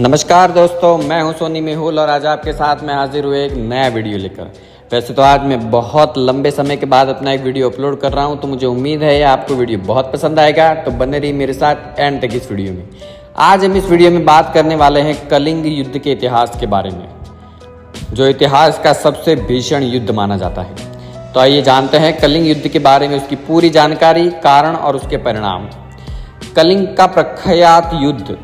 नमस्कार दोस्तों, मैं हूं सोनी मेहुल और आज आपके साथ मैं हाजिर हुए एक नया वीडियो लेकर। वैसे तो आज मैं बहुत लंबे समय के बाद अपना एक वीडियो अपलोड कर रहा हूं, तो मुझे उम्मीद है आपको वीडियो बहुत पसंद आएगा। तो बने रहिए मेरे साथ एंड तक इस वीडियो में। आज हम इस वीडियो में बात करने वाले हैं कलिंग युद्ध के इतिहास के बारे में, जो इतिहास का सबसे भीषण युद्ध माना जाता है। तो आइए जानते हैं कलिंग युद्ध के बारे में, उसकी पूरी जानकारी, कारण और उसके परिणाम। कलिंग का प्रख्यात युद्ध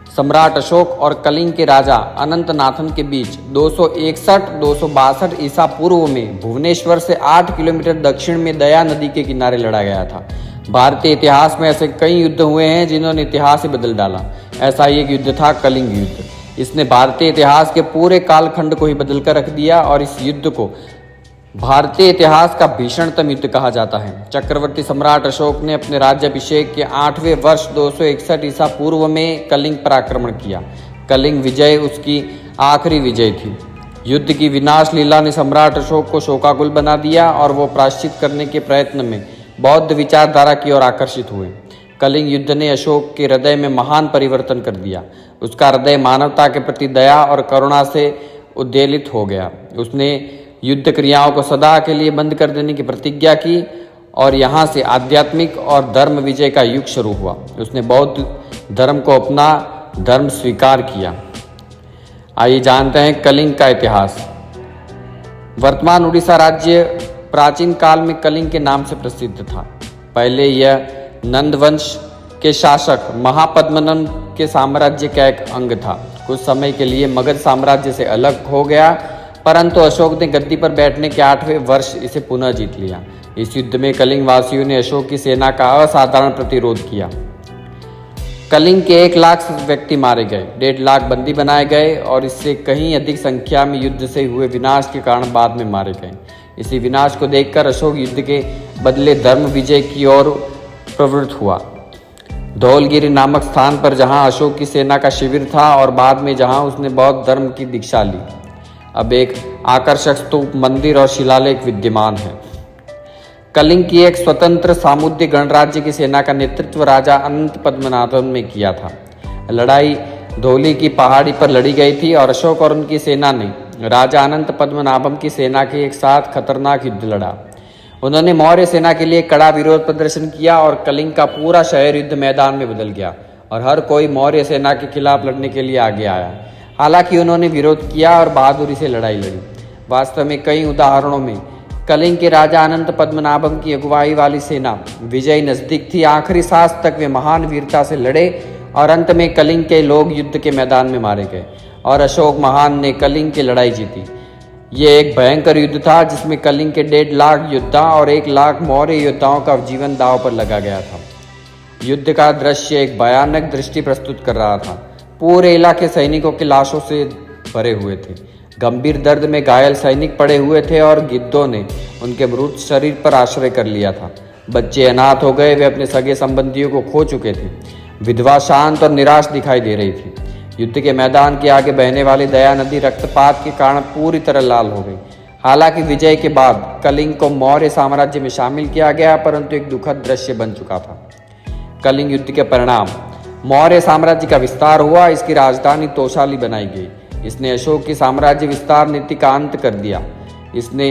सम्राट अशोक और कलिंग के राजा अनंतनाथन के बीच 261-262 ईसा पूर्व में भुवनेश्वर से 8 किलोमीटर दक्षिण में दया नदी के किनारे लड़ा गया था। भारतीय इतिहास में ऐसे कई युद्ध हुए हैं जिन्होंने इतिहास ही बदल डाला। ऐसा ही एक युद्ध था कलिंग युद्ध। इसने भारतीय इतिहास के पूरे कालखंड को ही बदल कर रख दिया और इस युद्ध को भारतीय इतिहास का भीषणतम युद्ध कहा जाता है। चक्रवर्ती सम्राट अशोक ने अपने राज्याभिषेक के 8वें वर्ष 261 ईसा पूर्व में कलिंग पर आक्रमण किया। कलिंग विजय उसकी आखिरी विजय थी। युद्ध की विनाश लीला ने सम्राट अशोक को शोकाकुल बना दिया और वो प्रायश्चित करने के प्रयत्न में बौद्ध विचारधारा की ओर आकर्षित हुए। कलिंग युद्ध ने अशोक के हृदय में महान परिवर्तन कर दिया। उसका हृदय मानवता के प्रति दया और करुणा से उद्वेलित हो गया। उसने युद्ध क्रियाओं को सदा के लिए बंद कर देने की प्रतिज्ञा की और यहाँ से आध्यात्मिक और धर्म विजय का युग शुरू हुआ। उसने बौद्ध धर्म को अपना धर्म स्वीकार किया। आइए जानते हैं कलिंग का इतिहास। वर्तमान उड़ीसा राज्य प्राचीन काल में कलिंग के नाम से प्रसिद्ध था। पहले यह नंद वंश के शासक महापद्मनंद के साम्राज्य का एक अंग था। कुछ समय के लिए मगध साम्राज्य से अलग हो गया, परंतु अशोक ने गद्दी पर बैठने के 8वें वर्ष इसे पुनः जीत लिया। इस युद्ध में कलिंग वासियों ने अशोक की सेना का असाधारण प्रतिरोध किया। कलिंग के 1 लाख व्यक्ति मारे गए, 1.5 लाख बंदी बनाए गए और इससे कहीं अधिक संख्या में युद्ध से हुए विनाश के कारण बाद में मारे गए। इसी विनाश को देखकर अशोक युद्ध के बदले धर्म विजय की ओर प्रवृत्त हुआ। धौलगिरी नामक स्थान पर जहां अशोक की सेना का शिविर था और बाद में जहां उसने बौद्ध धर्म की दीक्षा ली, अब एक आकर्षक स्तूप, मंदिर और शिलालेख विद्यमान है। कलिंग की एक स्वतंत्र सामुद्रिक गणराज्य की सेना का नेतृत्व राजा अनंत पद्मनाभन ने किया था। लड़ाई धौली की पहाड़ी पर लड़ी गई थी और अशोक और उनकी सेना ने राजा अनंत पद्मनाभम की सेना के एक साथ खतरनाक युद्ध लड़ा। उन्होंने मौर्य सेना के लिए कड़ा विरोध प्रदर्शन किया और कलिंग का पूरा शहर युद्ध मैदान में बदल गया और हर कोई मौर्य सेना के खिलाफ लड़ने के लिए आगे आया। हालांकि उन्होंने विरोध किया और बहादुरी से लड़ाई लड़ी। वास्तव में कई उदाहरणों में कलिंग के राजा अनंत पद्मनाभम की अगुवाई वाली सेना विजय नजदीक थी। आखिरी सांस तक वे महान वीरता से लड़े और अंत में कलिंग के लोग युद्ध के मैदान में मारे गए और अशोक महान ने कलिंग की लड़ाई जीती। ये एक भयंकर युद्ध था जिसमें कलिंग के 1.5 लाख योद्धा और 1 लाख मौर्य योद्धाओं का जीवन दांव पर लगा गया था। युद्ध का दृश्य एक भयानक दृष्टि प्रस्तुत कर रहा था। पूरे इलाके सैनिकों की लाशों से भरे हुए थे। गंभीर दर्द में घायल सैनिक पड़े हुए थे और गिद्धों ने उनके मृत शरीर पर आश्रय कर लिया था। बच्चे अनाथ हो गए, वे अपने सगे संबंधियों को खो चुके थे। विधवा शांत और निराश दिखाई दे रही थी। युद्ध के मैदान के आगे बहने वाली दया नदी रक्तपात के कारण पूरी तरह लाल हो गई। हालांकि विजय के बाद कलिंग को मौर्य साम्राज्य में शामिल किया गया, परंतु एक दुखद दृश्य बन चुका था। कलिंग युद्ध के परिणाम। मौर्य साम्राज्य का विस्तार हुआ। इसकी राजधानी तोशाली बनाई गई। इसने अशोक की साम्राज्य विस्तार नीति का अंत कर दिया। इसने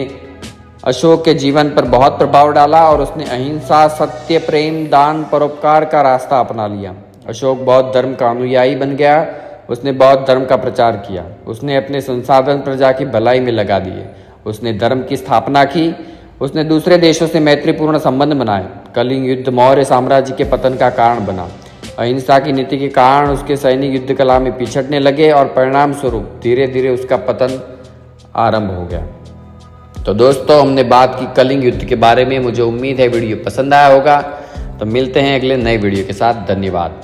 अशोक के जीवन पर बहुत प्रभाव डाला और उसने अहिंसा, सत्य, प्रेम, दान, परोपकार का रास्ता अपना लिया। अशोक बौद्ध धर्म का अनुयायी बन गया। उसने बौद्ध धर्म का प्रचार किया। उसने अपने संसाधन प्रजा की भलाई में लगा दिए। उसने धर्म की स्थापना की। उसने दूसरे देशों से मैत्रीपूर्ण संबंध बनाए। कलिंग युद्ध मौर्य साम्राज्य के पतन का कारण बना। अहिंसा की नीति के कारण उसके सैनिक युद्ध कला में पिछड़ने लगे और परिणाम स्वरूप धीरे धीरे उसका पतन आरंभ हो गया। तो दोस्तों, हमने बात की कलिंग युद्ध के बारे में। मुझे उम्मीद है वीडियो पसंद आया होगा। तो मिलते हैं अगले नए वीडियो के साथ। धन्यवाद।